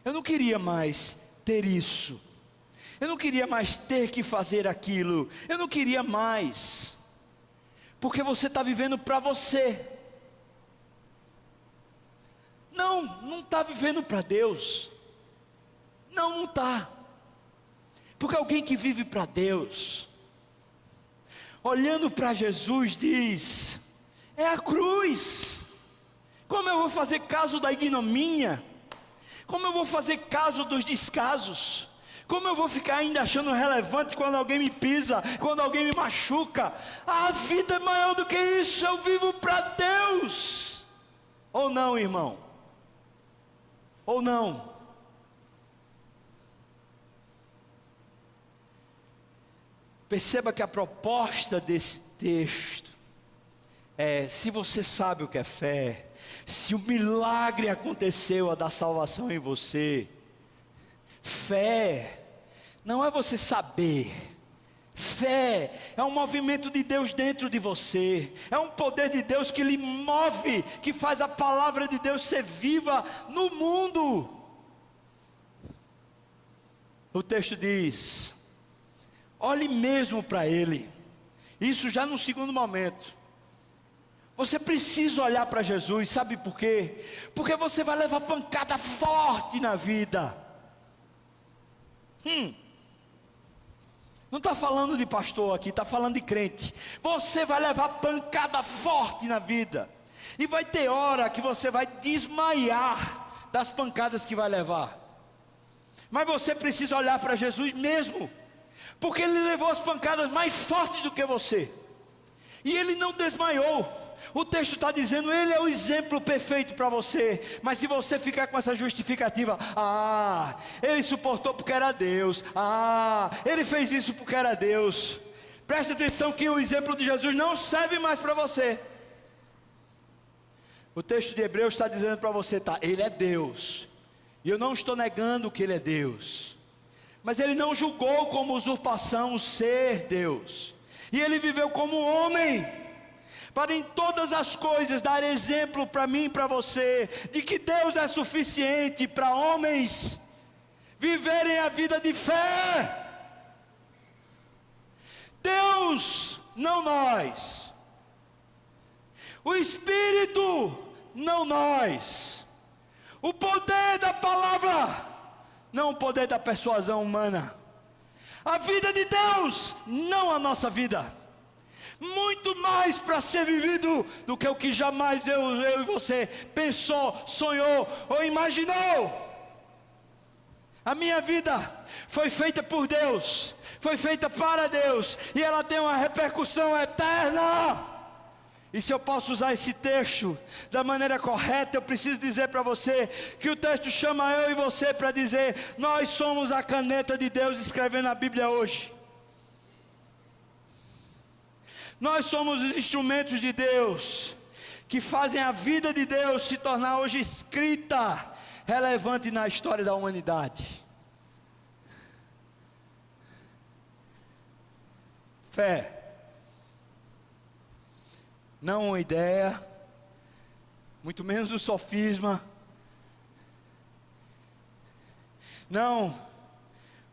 eu não queria mais ter isso, eu não queria mais ter que fazer aquilo, eu não queria mais, porque você está vivendo para você. Não está vivendo para Deus. Não está. Porque alguém que vive para Deus, olhando para Jesus, diz: é a cruz. Como eu vou fazer caso da ignomínia? Como eu vou fazer caso dos descasos? Como eu vou ficar ainda achando relevante quando alguém me pisa, quando alguém me machuca? A vida é maior do que isso, eu vivo para Deus. Ou não, irmão? Ou não? Perceba que a proposta desse texto é: se você sabe o que é fé, se o milagre aconteceu, a da salvação em você, fé não é você saber. Fé é um movimento de Deus dentro de você, é um poder de Deus que lhe move, que faz a palavra de Deus ser viva no mundo. O texto diz: olhe mesmo para Ele. Isso já no segundo momento. Você precisa olhar para Jesus, sabe por quê? Porque você vai levar pancada forte na vida. Não está falando de pastor aqui, está falando de crente. Você vai levar pancada forte na vida, e vai ter hora que você vai desmaiar das pancadas que vai levar. Mas você precisa olhar para Jesus mesmo, porque Ele levou as pancadas mais fortes do que você, e Ele não desmaiou. O texto está dizendo: Ele é o exemplo perfeito para você. Mas se você ficar com essa justificativa: Ele suportou porque era Deus, Ele fez isso porque era Deus, preste atenção que o exemplo de Jesus não serve mais para você. O texto de Hebreus está dizendo para você: Ele é Deus, e eu não estou negando que Ele é Deus, mas Ele não julgou como usurpação o ser Deus, e Ele viveu como homem, para em todas as coisas dar exemplo para mim e para você, de que Deus é suficiente para homens viverem a vida de fé. Deus, não nós. O Espírito, não nós. O poder da palavra, não o poder da persuasão humana. A vida de Deus, não a nossa vida. Muito mais para ser vivido do que o que jamais eu e você pensou, sonhou ou imaginou. A minha vida foi feita por Deus, foi feita para Deus, e ela tem uma repercussão eterna. E se eu posso usar esse texto da maneira correta, eu preciso dizer para você que o texto chama eu e você para dizer: nós somos a caneta de Deus escrevendo a Bíblia hoje. Nós somos os instrumentos de Deus, que fazem a vida de Deus se tornar hoje escrita, relevante na história da humanidade. Fé, não uma ideia, muito menos um sofisma, não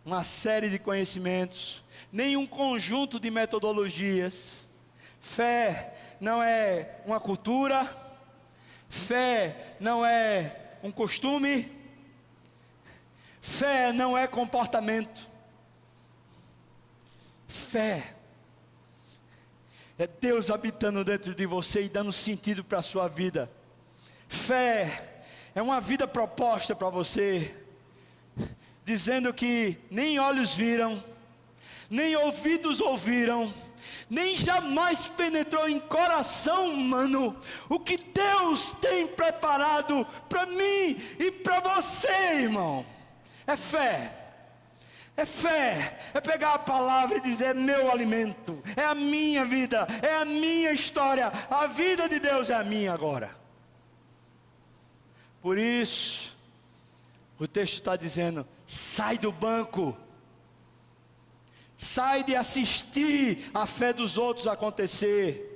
uma série de conhecimentos, nem um conjunto de metodologias. Fé não é uma cultura, fé não é um costume, fé não é comportamento. Fé é Deus habitando dentro de você e dando sentido para a sua vida. Fé é uma vida proposta para você, dizendo que nem olhos viram, nem ouvidos ouviram, nem jamais penetrou em coração humano o que Deus tem preparado para mim e para você, irmão. É fé. É fé, é pegar a palavra e dizer: meu alimento, é a minha vida, é a minha história, a vida de Deus é a minha agora. Por isso, O texto está dizendo: sai do banco, sai de assistir a fé dos outros acontecer.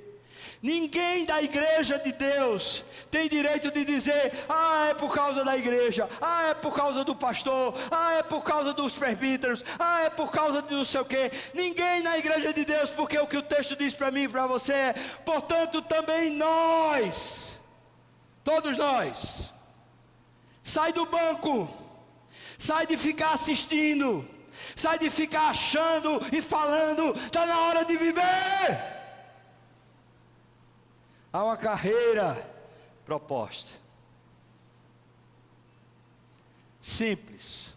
Ninguém da igreja de Deus tem direito de dizer: ah, é por causa da igreja, ah, é por causa do pastor, ah, é por causa dos presbíteros, ah, é por causa de não sei o quê. Ninguém na igreja de Deus, porque o que o texto diz para mim e para você é: portanto também nós, todos nós, sai do banco, sai de ficar assistindo, sai de ficar achando e falando, está na hora de viver. Há uma carreira proposta. Simples.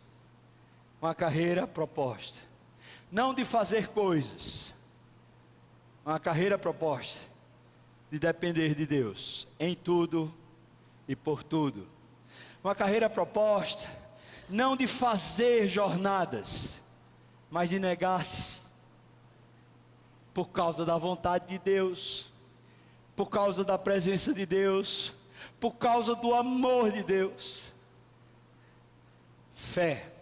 Uma carreira proposta. Não de fazer coisas. Uma carreira proposta de depender de Deus em tudo e por tudo. Uma carreira proposta não de fazer jornadas, mas de negar-se por causa da vontade de Deus, por causa da presença de Deus, por causa do amor de Deus. Fé.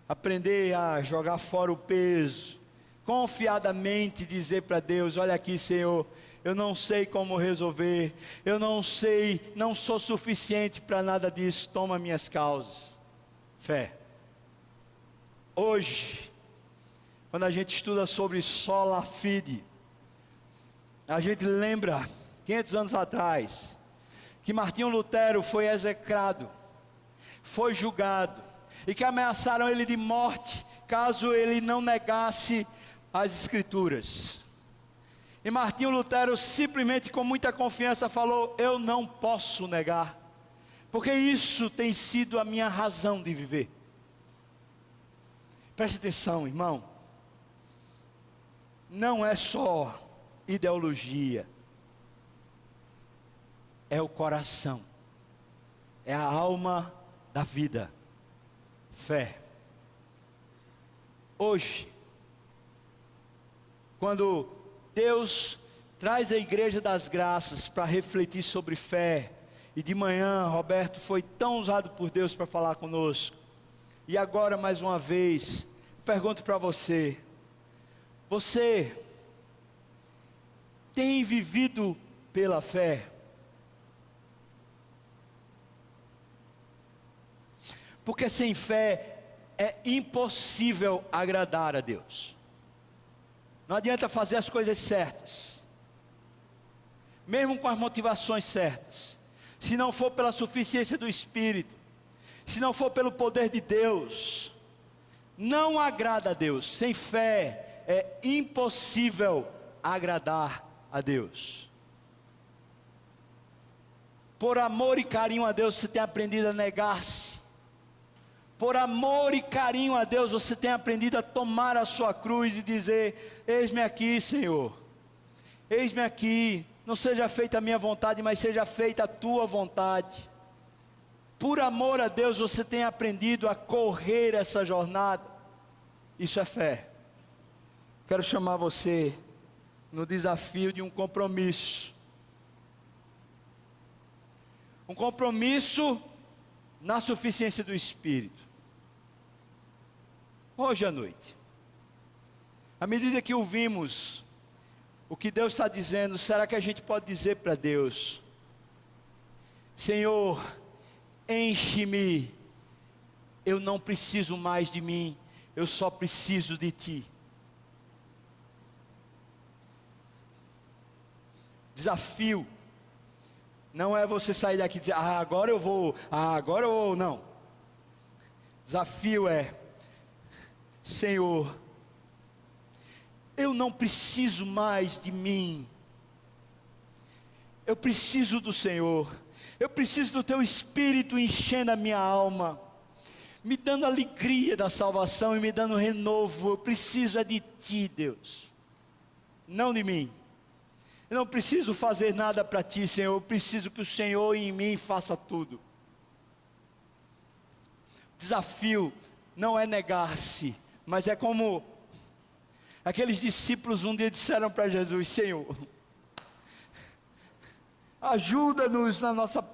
Aprender a jogar fora o peso, confiadamente dizer para Deus: olha aqui, Senhor, eu não sei como resolver, eu não sei, não sou suficiente para nada disso, toma minhas causas. Fé. Hoje, quando a gente estuda sobre sola fide, a gente lembra, 500 anos atrás, que Martinho Lutero foi execrado, foi julgado, e que ameaçaram ele de morte, caso ele não negasse as Escrituras. E Martinho Lutero simplesmente, com muita confiança, falou: eu não posso negar, porque isso tem sido a minha razão de viver. Preste atenção, irmão, não é só ideologia, é o coração, é a alma da vida. Fé. Hoje, quando Deus traz a igreja das graças para refletir sobre fé, e de manhã Roberto foi tão usado por Deus para falar conosco, e agora mais uma vez, pergunto para você: você tem vivido pela fé? Porque sem fé é impossível agradar a Deus. Não adianta fazer as coisas certas, mesmo com as motivações certas, se não for pela suficiência do Espírito, se não for pelo poder de Deus, não agrada a Deus. Sem fé é impossível agradar a Deus. Por amor e carinho a Deus, você tem aprendido a negar-se. Por amor e carinho a Deus, você tem aprendido a tomar a sua cruz e dizer: eis-me aqui, Senhor, eis-me aqui, não seja feita a minha vontade, mas seja feita a tua vontade. Por amor a Deus, você tem aprendido a correr essa jornada. Isso é fé. Quero chamar você no desafio de um compromisso. Um compromisso na suficiência do Espírito. Hoje à noite, à medida que ouvimos o que Deus está dizendo, será que a gente pode dizer para Deus: Senhor, enche-me, eu não preciso mais de mim, eu só preciso de Ti. Desafio não é você sair daqui e dizer: agora eu vou, não. Desafio é: Senhor, eu não preciso mais de mim, eu preciso do Senhor, eu preciso do Teu Espírito enchendo a minha alma, me dando alegria da salvação e me dando renovo. Eu preciso é de Ti, Deus, não de mim. Eu não preciso fazer nada para Ti, Senhor, eu preciso que o Senhor em mim faça tudo. Desafio não é negar-se, mas é como aqueles discípulos um dia disseram para Jesus: Senhor, ajuda-nos na nossa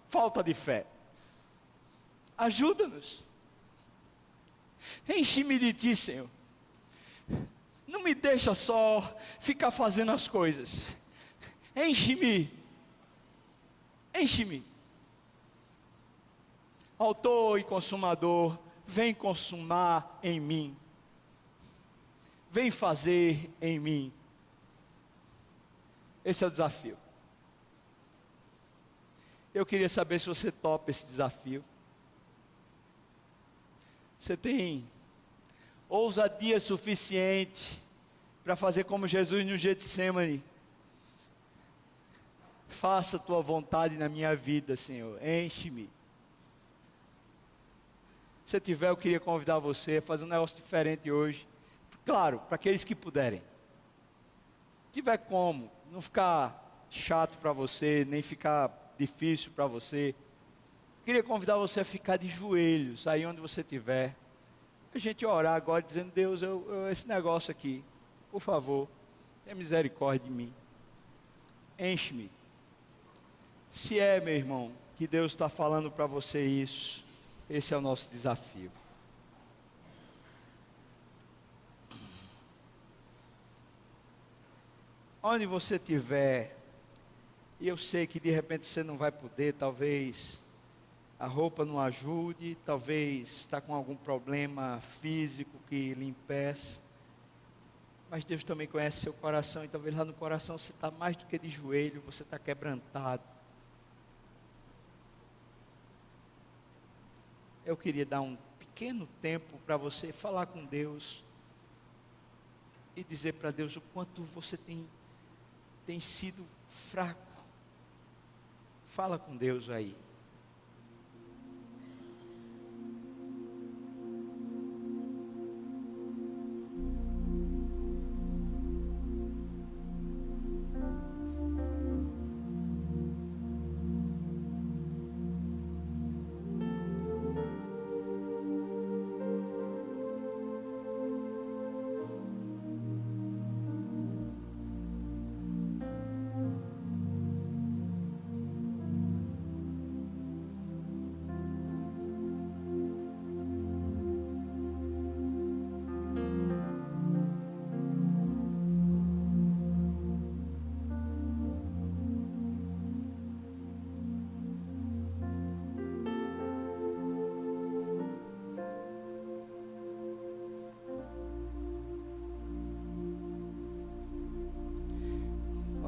falta de fé. Ajuda-nos. Enche-me de ti, Senhor. Não me deixa só ficar fazendo as coisas. Enche-me. Enche-me. Autor e consumador, vem consumar em mim. Vem fazer em mim. Esse é o desafio. Eu queria saber se você topa esse desafio. Você tem ousadia suficiente para fazer como Jesus no Getsemane. Faça a tua vontade na minha vida, Senhor. Enche-me. Se tiver, eu queria convidar você a fazer um negócio diferente hoje. Claro, para aqueles que puderem. Se tiver como, não ficar chato para você, nem ficar difícil para você. Queria convidar você a ficar de joelhos, aí onde você estiver. A gente orar agora dizendo: Deus, esse negócio aqui, por favor, tenha misericórdia de mim. Enche-me. Se é, meu irmão, que Deus está falando para você isso, esse é o nosso desafio. Onde você estiver, e eu sei que de repente você não vai poder, talvez a roupa não ajude, talvez está com algum problema físico que lhe impeça, mas Deus também conhece seu coração, e talvez lá no coração você está mais do que de joelho, você está quebrantado. Eu queria dar um pequeno tempo para você falar com Deus e dizer para Deus o quanto você tem sido fraco. Fala com Deus aí.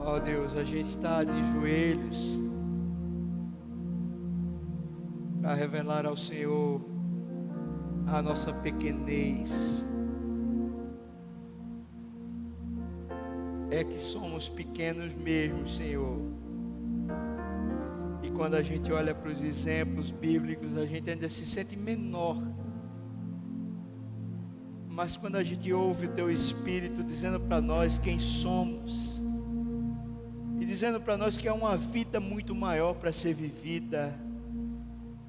Ó Deus, a gente está de joelhos para revelar ao Senhor a nossa pequenez. É que somos pequenos mesmo, Senhor. E quando a gente olha para os exemplos bíblicos, a gente ainda se sente menor. Mas quando a gente ouve o Teu Espírito dizendo para nós quem somos, e dizendo para nós que é uma vida muito maior para ser vivida,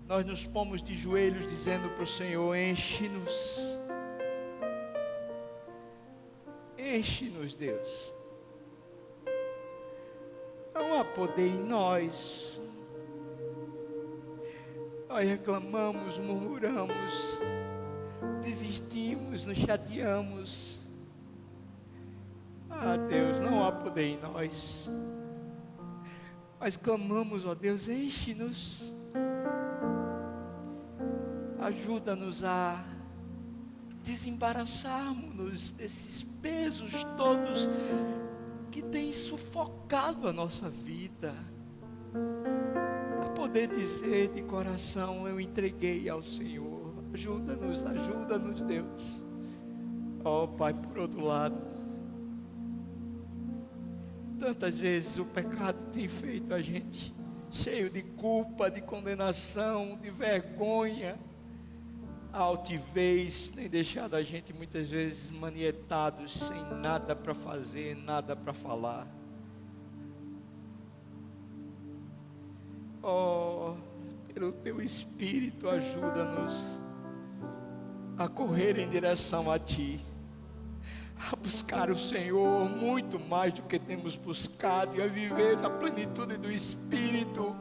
nós nos pomos de joelhos dizendo para o Senhor: enche-nos. Enche-nos, Deus. Não há poder em nós. Nós reclamamos, murmuramos, desistimos, nos chateamos. Ah, Deus, não há poder em nós. Mas clamamos, ó Deus, enche-nos. Ajuda-nos a desembaraçarmos desses pesos todos que têm sufocado a nossa vida. A poder dizer de coração: eu entreguei ao Senhor. Ajuda-nos, ajuda-nos, Deus. Ó Pai, por outro lado, tantas vezes o pecado tem feito a gente cheio de culpa, de condenação, de vergonha. A altivez tem deixado a gente muitas vezes manietados, sem nada para fazer, nada para falar. Oh, pelo Teu Espírito, ajuda-nos a correr em direção a Ti, a buscar o Senhor muito mais do que temos buscado, e a viver na plenitude do Espírito,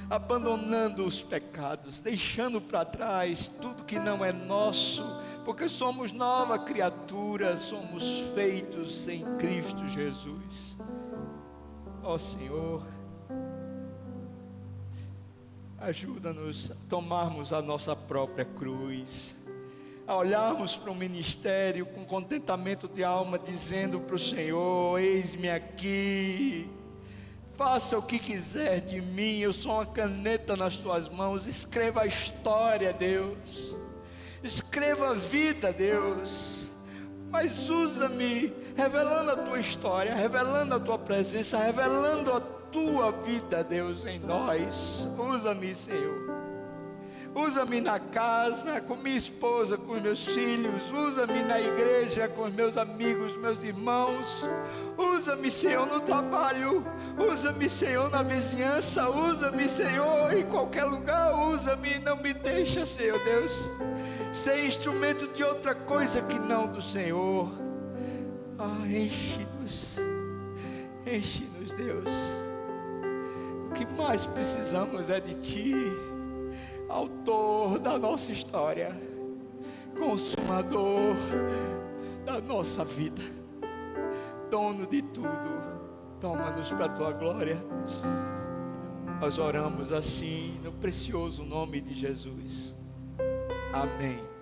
abandonando os pecados, deixando para trás tudo que não é nosso, porque somos nova criatura, somos feitos em Cristo Jesus. Ó Senhor, ajuda-nos a tomarmos a nossa própria cruz, a olharmos para o ministério com contentamento de alma, dizendo para o Senhor: eis-me aqui, faça o que quiser de mim, eu sou uma caneta nas tuas mãos. Escreva a história, Deus, escreva a vida, Deus, mas usa-me, revelando a tua história, revelando a tua presença, revelando a tua vida, Deus, em nós. Usa-me, Senhor, usa-me na casa, com minha esposa, com os meus filhos, usa-me na igreja, com os meus amigos, meus irmãos, usa-me, Senhor, no trabalho, usa-me, Senhor, na vizinhança, usa-me, Senhor, em qualquer lugar, usa-me, não me deixa, Senhor Deus, ser instrumento de outra coisa que não do Senhor. Enche-nos, Deus, o que mais precisamos é de Ti, Autor da nossa história, Consumador da nossa vida, Dono de tudo. Toma-nos para a Tua glória. Nós oramos assim no precioso nome de Jesus. Amém.